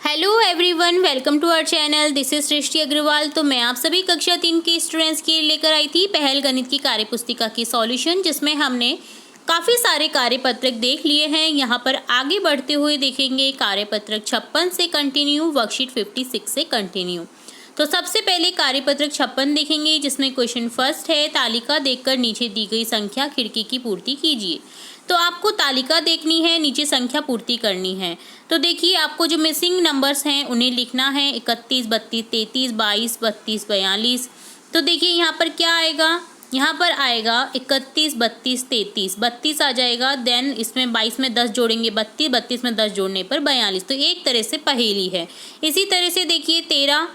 Hello everyone, welcome to our channel. This is Srishti Agarwal. तो मैं आप सभी कक्षा 3 के स्टूडेंट्स के लिए लेकर आई थी पहल गणित की कार्यपुस्तिका की सॉल्यूशन, जिसमें हमने काफ़ी सारे कार्यपत्रक देख लिए हैं। यहाँ पर आगे बढ़ते हुए देखेंगे कार्यपत्रक 56 से कंटिन्यू, वर्कशीट 56 से कंटिन्यू। तो सबसे पहले कार्यपत्रक 56 देखेंगे, जिसमें क्वेश्चन फर्स्ट है, तालिका देखकर नीचे दी गई संख्या खिड़की की पूर्ति कीजिए। तो आपको तालिका देखनी है, नीचे संख्या पूर्ति करनी है। तो देखिए, आपको जो मिसिंग नंबर्स हैं उन्हें लिखना है, 31, 32, 33, 22, 32, 42। तो देखिए यहाँ पर क्या आएगा, यहाँ पर आएगा 31, 32, 33, 32 आ जाएगा। देन इसमें 22 में 10 जोड़ेंगे 32, 32 में 10 जोड़ने पर 42। तो एक तरह से पहेली है। इसी तरह से देखिए 13।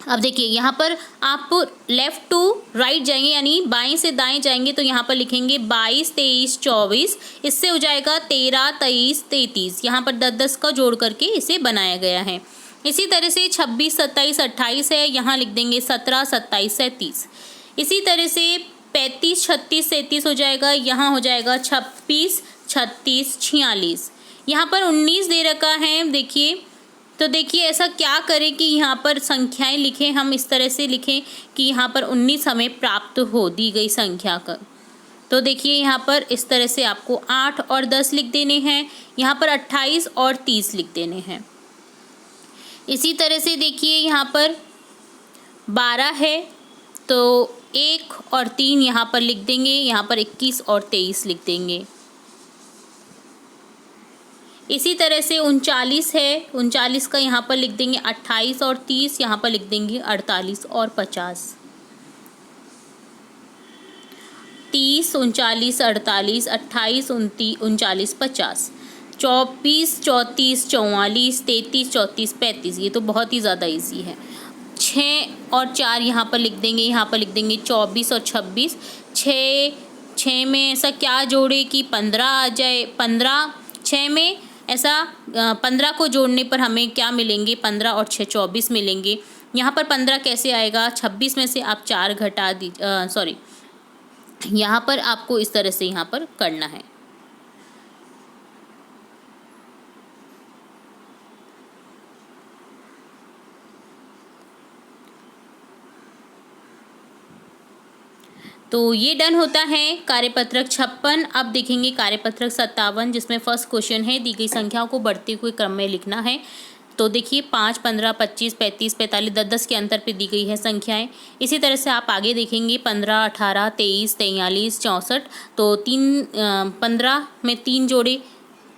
अब देखिए यहाँ पर आप लेफ़्ट टू राइट जाएंगे, यानी बाएं से दाएं जाएंगे, तो यहाँ पर लिखेंगे 22, 23, 24। इससे हो जाएगा 13, 23, 33। यहाँ पर 10-10 का जोड़ करके इसे बनाया गया है। इसी तरह से 26, 27, 28 है, यहाँ लिख देंगे 17, 27, 37। इसी तरह से 35, 36, 37 हो जाएगा, यहाँ हो जाएगा 26, 36, 46। यहाँ पर 19 दे रखा है। देखिए, तो देखिए ऐसा क्या करें कि यहाँ पर संख्याएं लिखें, हम इस तरह से लिखें कि यहाँ पर 19 हमें प्राप्त हो दी गई संख्या का। तो देखिए यहाँ पर इस तरह से आपको 8 और 10 लिख देने हैं, यहाँ पर 28 और 30 लिख देने हैं। इसी तरह से देखिए यहाँ पर 12 है, तो 1 और 3 यहाँ पर लिख देंगे, यहाँ पर 21 और 23 लिख देंगे। इसी तरह से 39 है, 39 का यहाँ पर लिख देंगे 28 और 30, यहाँ पर लिख देंगे 48 और 50। 30, 39, 48, 28, 39, 50, 24, 34, 44, 33, 34, 35। ये तो बहुत ही ज़्यादा इजी है। 6 और 4 यहाँ पर लिख देंगे, यहाँ पर लिख देंगे 24 और 26। 6 में ऐसा क्या जोड़े कि 15 आ जाए। 15, 6 में ऐसा 15 को जोड़ने पर हमें क्या मिलेंगे, 15 और 6, 24 मिलेंगे। यहाँ पर 15 कैसे आएगा, 26 में से आप 4 घटा सॉरी, यहाँ पर आपको इस तरह से यहाँ पर करना है। तो ये डन होता है कार्यपत्रक 56। अब देखेंगे कार्यपत्रक 57, जिसमें फर्स्ट क्वेश्चन है, दी गई संख्याओं को बढ़ते हुए क्रम में लिखना है। तो देखिए 5, 15, 25, 35, 45, 10-10 के अंतर पे दी गई है संख्याएं। इसी तरह से आप आगे देखेंगे 15, 18, 23, 43, 64। तो 15 में 3 जोड़े,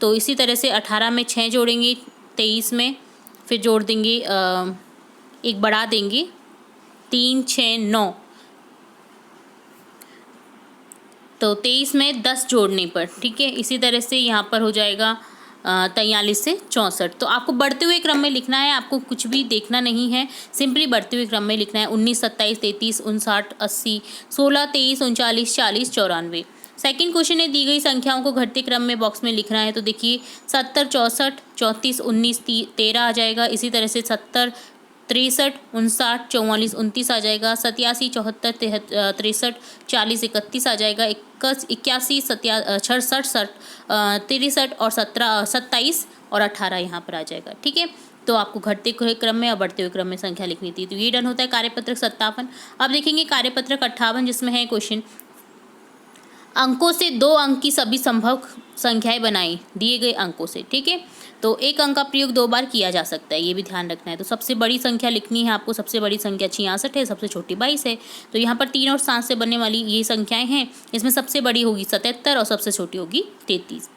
तो इसी तरह से 18 में 6 जोड़ेंगे, 23 में फिर जोड़ देंगे, एक बढ़ा देंगे, 3, 6, 9। तो 23 में 10 जोड़ने पर, ठीक है। इसी तरह से यहाँ पर हो जाएगा 43 से 64। तो आपको बढ़ते हुए क्रम में लिखना है, आपको कुछ भी देखना नहीं है, सिंपली बढ़ते हुए क्रम में लिखना है। 19, 27, 33, 59, 80, 16, 23, 39, 40, 94। सेकंड क्वेश्चन है, दी गई संख्याओं को घटते क्रम में बॉक्स में लिखना है। तो देखिए 70, 64, 34, 19, 13 आ जाएगा। इसी तरह से 70, 63, 59, 44, 29 आ जाएगा। 87, 74, 63, 40, 31 आ जाएगा। 81, 66, 63 और 17, 27 और 18 यहाँ पर आ जाएगा, ठीक है। तो आपको घटते हुए क्रम में और बढ़ते हुए क्रम में संख्या लिखनी थी। तो ये डन होता है कार्यपत्रक 57। अब देखेंगे कार्यपत्रक 58, जिसमें है क्वेश्चन, अंकों से 2 अंक की सभी संभव संख्याएं बनाई दिए गए अंकों से, ठीक है। तो एक अंक का प्रयोग 2 बार किया जा सकता है, ये भी ध्यान रखना है। तो सबसे बड़ी संख्या लिखनी है आपको। सबसे बड़ी संख्या 66 है, सबसे छोटी 22 है। तो यहाँ पर 3 और 7 से बनने वाली ये संख्याएं हैं। इसमें सबसे बड़ी होगी 77 और सबसे छोटी होगी 33।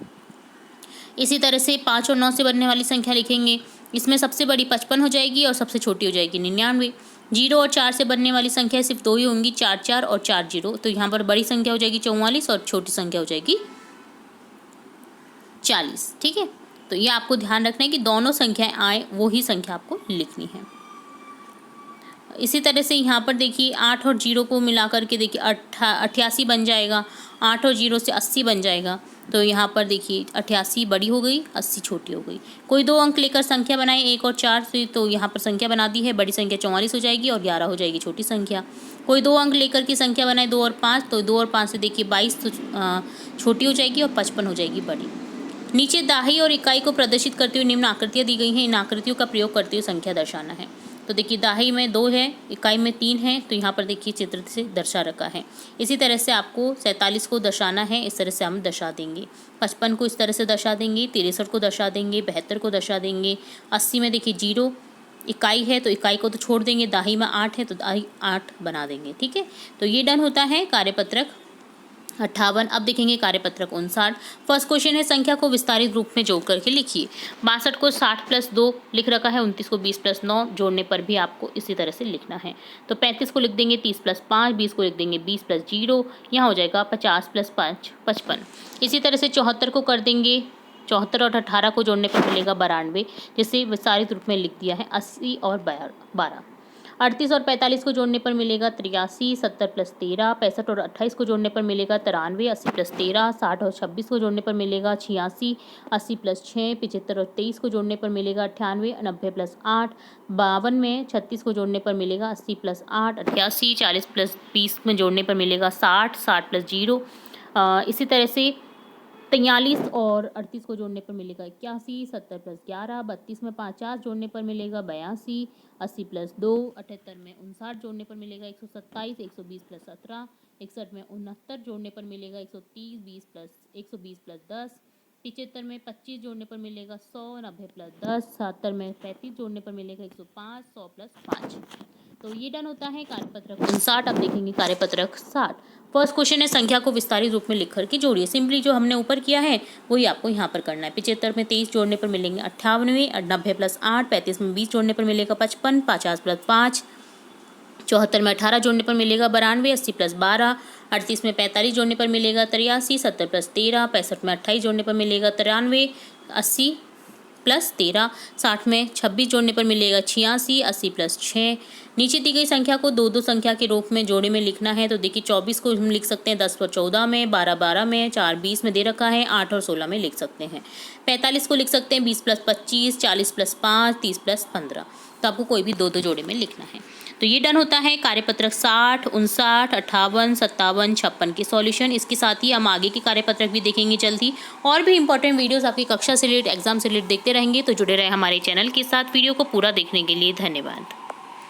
इसी तरह से 5 और 9 से बनने वाली संख्या लिखेंगे। इसमें सबसे बड़ी 55 हो जाएगी और सबसे छोटी हो जाएगी 99। 0 और 4 से बनने वाली संख्या सिर्फ 2 ही होंगी, 4 4 और 4 0। तो यहाँ पर बड़ी संख्या हो जाएगी 44 और छोटी संख्या हो जाएगी 40, ठीक है। तो ये आपको ध्यान रखना है कि दोनों संख्याएं आए वो ही संख्या आपको लिखनी है। इसी तरह से यहाँ पर देखिए 8 और 0 को मिला करके देखिए 88 बन जाएगा। 8 और 0 से 80 बन जाएगा। तो यहाँ पर देखिए 88 बड़ी हो गई, 80 छोटी हो गई। कोई 2 अंक लेकर संख्या बनाए 1 और 4 से, तो यहाँ पर संख्या बना दी है। बड़ी संख्या 44 हो जाएगी और 11 हो जाएगी छोटी संख्या। कोई 2 अंक लेकर की संख्या बनाए 2 और 5, तो 2 और 5 से देखिए 22 तो छोटी हो जाएगी और 55 हो जाएगी बड़ी। नीचे दाही और इकाई को प्रदर्शित करते हुए निम्न आकृतियाँ दी गई हैं। इन आकृतियों का प्रयोग करते हुए संख्या दर्शाना है। तो देखिए दाही में 2 है, इकाई में 3 है, तो यहाँ पर देखिए चित्र से दर्शा रखा है। इसी तरह से आपको 47 को दर्शाना है, इस तरह से हम दर्शा देंगे। 55 को इस तरह से दर्शा देंगे, 63 को दर्शा देंगे, 72 को दर्शा देंगे। 80 में देखिए 0 इकाई है, तो इकाई को तो छोड़ देंगे, दाही में 8 है तो दाही 8 बना देंगे। ठीक है, तो ये डन होता है कार्यपत्रक 58। अब देखेंगे कार्यपत्रक 59। फर्स्ट क्वेश्चन है संख्या को विस्तारित रूप में जोड़ करके लिखिए। 62 को 60 + 2 लिख रखा है, 29 को 20 + 9 जोड़ने पर भी आपको इसी तरह से लिखना है। तो 35 को लिख देंगे 30 + 5, 20 को लिख देंगे 20 + 0, यहाँ हो जाएगा 50 + 5 55। इसी तरह से 74 को कर देंगे, 74 और 18 को जोड़ने पर मिलेगा 92, जिसे विस्तारित रूप में लिख दिया है 80 और 12। 38 और 45 को जोड़ने पर मिलेगा 83, 70 + 13, 65 और 28 को जोड़ने पर मिलेगा 93, 80 + 13, 60 और 26 को जोड़ने पर मिलेगा 86, 80 + 6, 75 और 23 को जोड़ने पर मिलेगा 98, 90 + 8, 52 में 36 को जोड़ने पर मिलेगा 80 + 8, 88, 40 + 20 में जोड़ने पर मिलेगा 60, 60 + 0। इसी तरह से 43 और 38 को जोड़ने पर मिलेगा 81, 70 + 11, 32 में 50 जोड़ने पर मिलेगा 82, 80 + 2, 78 में 59 जोड़ने पर मिलेगा 127, 120 + 17, 61 में 69 जोड़ने पर मिलेगा 130, 120 + 10, 75 में 25 जोड़ने पर मिलेगा 100, 90 + 10, 77 में 35 जोड़ने पर मिलेगा 105, 100 + 5। तो ये डन होता है कार्यपत्रक 59। अब देखेंगे कार्यपत्रक 60। फर्स्ट क्वेश्चन है संख्या को विस्तारित रूप में लिख करके जोड़िए। सिंपली जो हमने ऊपर किया है वही आपको यहाँ पर करना है। 75 में 23 जोड़ने पर मिलेंगे 98, 90 + 8, 35 में 20 जोड़ने पर मिलेगा 55, 50 + 5, 74 में 18 जोड़ने पर मिलेगा 92, 80 + 12, 38 में 45 जोड़ने पर मिलेगा 83, 70 + 13, 65 में 28 जोड़ने पर मिलेगा 93, 80 + 13, 60 में 26 जोड़ने पर मिलेगा 86, 80 + 6। नीचे दी गई संख्या को 2-2 संख्या के रूप में जोड़े में लिखना है। तो देखिए 24 को हम लिख सकते हैं 10 और 14 में, 12 12 में, 4 20 में दे रखा है, 8 और 16 में लिख सकते हैं। 45 को लिख सकते हैं 20 + 25, 40 + 5, 30 + 15। तो आपको कोई भी 2-2 जोड़े में लिखना है। तो ये डन होता है कार्यपत्रक 60, 59, 58, 57, 56 की सॉल्यूशन। इसके साथ ही हम आगे के कार्यपत्रक भी देखेंगे जल्दी। और भी इंपॉर्टेंट वीडियोस आपकी कक्षा से रिलेटेड, एग्जाम से रिलेटेड देखते रहेंगे, तो जुड़े रहे हमारे चैनल के साथ। वीडियो को पूरा देखने के लिए धन्यवाद।